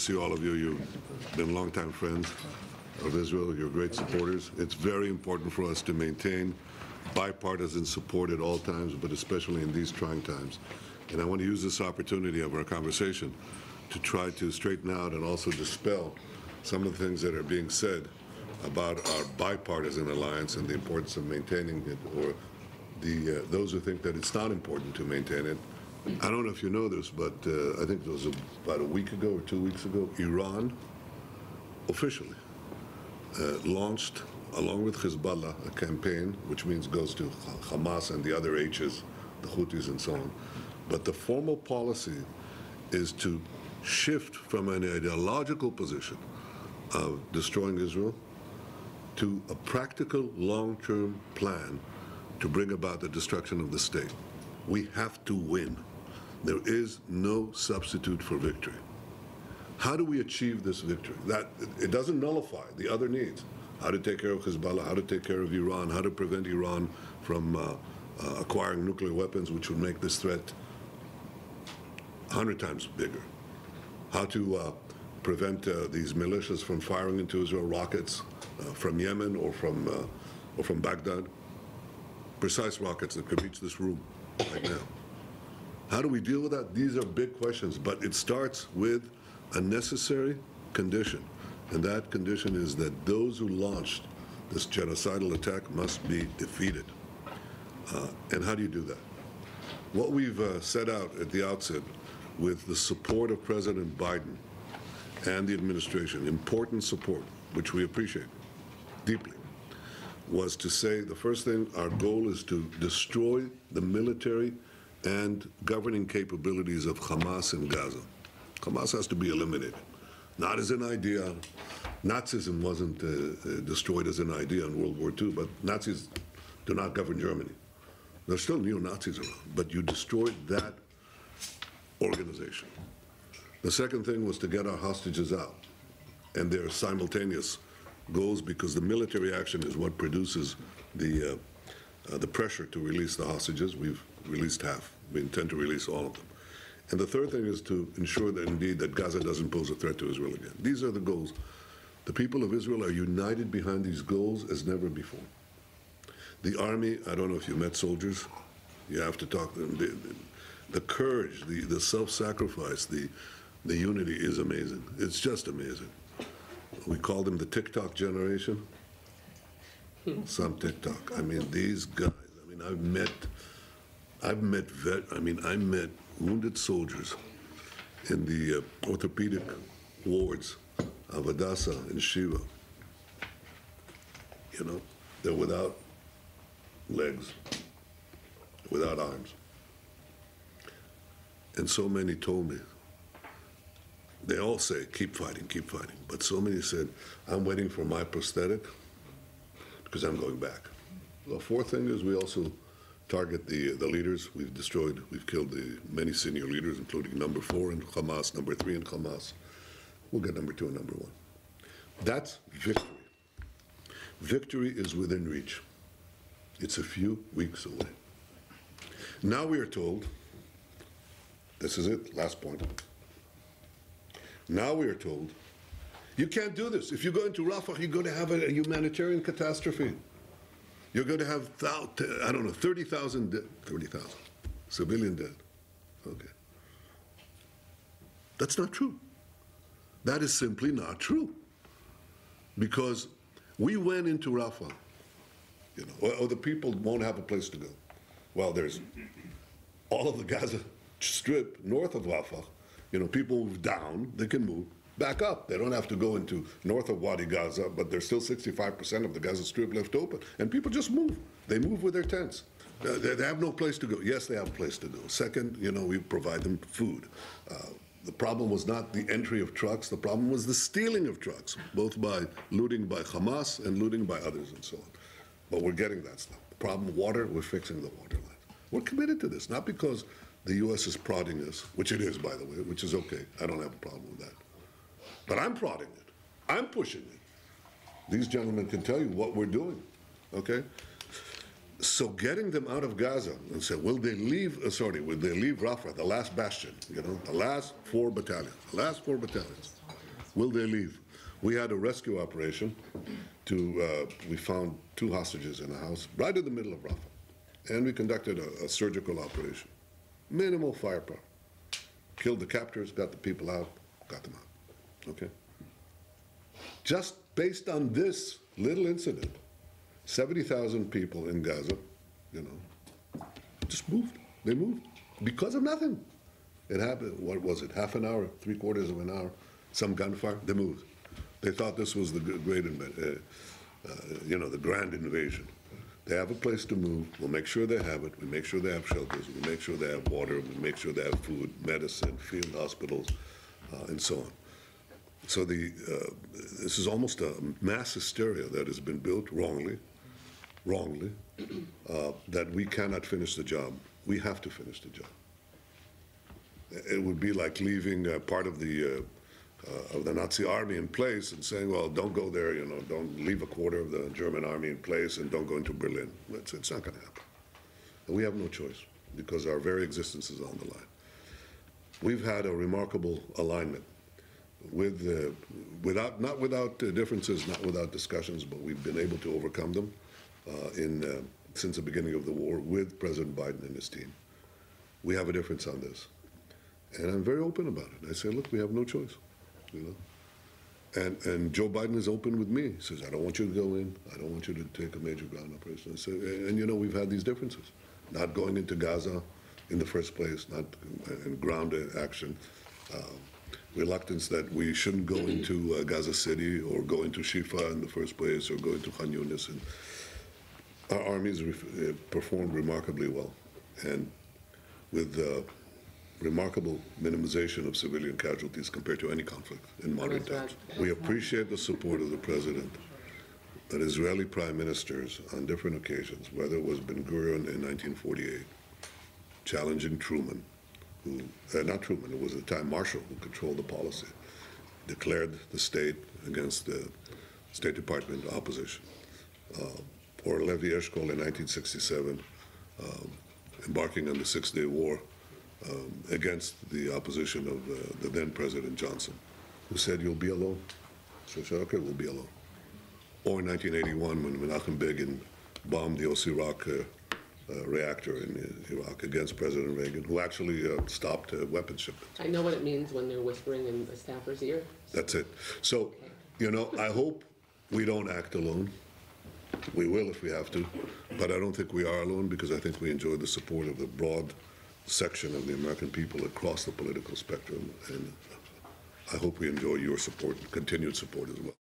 see all of you. You've been longtime friends of Israel. You're great supporters. It's very important for us to maintain bipartisan support at all times, but especially in these trying times. And I want to use this opportunity of our conversation to try to straighten out and also dispel some of the things that are being said about our bipartisan alliance and the importance of maintaining it, or those who think that it's not important to maintain it. I don't know if you know this, but I think it was about a week ago or 2 weeks ago, Iran officially launched, along with Hezbollah, a campaign, which means goes to Hamas and the other H's, the Houthis and so on. But the formal policy is to shift from an ideological position of destroying Israel to a practical long-term plan to bring about the destruction of the state. We have to win. There is no substitute for victory. How do we achieve this victory? That it doesn't nullify the other needs. How to take care of Hezbollah, how to take care of Iran, how to prevent Iran from acquiring nuclear weapons, which would make this threat 100 times bigger. How to prevent these militias from firing into Israel rockets from Yemen or from Baghdad. Precise rockets that could reach this room right now. How do we deal with that? These are big questions, but it starts with a necessary condition. And that condition is that those who launched this genocidal attack must be defeated. And how do you do that? What we've set out at the outset with the support of President Biden and the administration, important support, which we appreciate deeply, was to say the first thing, our goal is to destroy the military and governing capabilities of Hamas in Gaza. Hamas has to be eliminated. Not as an idea. Nazism wasn't destroyed as an idea in World War II, but Nazis do not govern Germany. There's still neo-Nazis around, but you destroyed that organization. The second thing was to get our hostages out, and there are simultaneous goals because the military action is what produces the pressure to release the hostages. We've released half. We intend to release all of them. And the third thing is to ensure that indeed that Gaza doesn't pose a threat to Israel again. These are the goals. The people of Israel are united behind these goals as never before. The army, I don't know if you met soldiers, you have to talk to them. The courage, the self-sacrifice, the unity is amazing. It's just amazing. We call them the TikTok generation. Some TikTok. I mean, these guys, I mean, I met wounded soldiers in the orthopedic wards of Hadassah and Shiva. You know, they're without legs, without arms. And so many told me, they all say, keep fighting, but so many said, I'm waiting for my prosthetic because I'm going back. The fourth thing is we also target the leaders. We've killed many senior leaders, including number 4 in Hamas, number 3 in Hamas. We'll get number 2 and number 1. That's victory. Victory is within reach. It's a few weeks away. Now we are told, this is it, last point. Now we are told, you can't do this. If you go into Rafah, you're going to have a humanitarian catastrophe. You're going to have, 30,000 civilian dead. Okay. That's not true. That is simply not true. Because we went into Rafah, you know, or the people won't have a place to go. Well, there's all of the Gaza Strip north of Rafah. You know, people move down, they can move back up. They don't have to go into north of Wadi Gaza, but there's still 65% of the Gaza Strip left open. And people just move. They move with their tents. They have no place to go. Yes, they have a place to go. Second, you know, we provide them food. The problem was not the entry of trucks. The problem was the stealing of trucks, both by looting by Hamas and looting by others and so on. But we're getting that stuff. The problem, water, we're fixing the water line. We're committed to this, not because the U.S. is prodding us, which it is, by the way, which is okay. I don't have a problem with that. But I'm prodding it. I'm pushing it. These gentlemen can tell you what we're doing, okay? So getting them out of Gaza and say, will they leave Rafah, the last bastion, you know, the last 4 battalions, Will they leave? We had a rescue operation. We found 2 hostages in a house right in the middle of Rafah. And we conducted a surgical operation. Minimal firepower. Killed the captors, got the people out, got them out. Okay? Just based on this little incident, 70,000 people in Gaza, you know, just moved. They moved because of nothing. It happened, what was it, half an hour, 3/4 of an hour, some gunfire, they moved. They thought this was the great, you know, the grand invasion. They have a place to move. We'll make sure they have it. We make sure they have shelters. We make sure they have water. We make sure they have food, medicine, field hospitals, and so on. So this is almost a mass hysteria that has been built wrongly, that we cannot finish the job. We have to finish the job. It would be like leaving part of the Nazi army in place and saying, well, don't go there, you know, don't leave a quarter of the German army in place and don't go into Berlin. It's not going to happen. And we have no choice because our very existence is on the line. We've had a remarkable alignment with, not without differences, not without discussions, but we've been able to overcome them since the beginning of the war with President Biden and his team. We have a difference on this. And I'm very open about it. I say, look, we have no choice, you know. And Joe Biden is open with me. He says, I don't want you to go in. I don't want you to take a major ground operation. I say, and you know, we've had these differences. Not going into Gaza in the first place, not in ground action. Reluctance that we shouldn't go into Gaza City or go into Shifa in the first place or go into Khan Yunis. And our armies performed remarkably well. And with remarkable minimization of civilian casualties compared to any conflict in modern times. We appreciate the support of the president, that Israeli prime ministers on different occasions, whether it was Ben-Gurion in 1948, challenging Truman, who, not Truman, it was at the time Marshall who controlled the policy, declared the state against the State Department opposition. Or Levi Eshkol in 1967, embarking on the Six-Day War, against the opposition of the then President Johnson, who said, you'll be alone. So I said, okay, we'll be alone. Or in 1981, when Menachem Begin bombed the Osirak reactor in Iraq against President Reagan, who actually stopped weapons shipments. I know what it means when they're whispering in a staffer's ear. That's it. So, okay. You know, I hope we don't act alone. We will if we have to, but I don't think we are alone because I think we enjoy the support of the broad section of the American people across the political spectrum, and I hope we enjoy your support, continued support as well.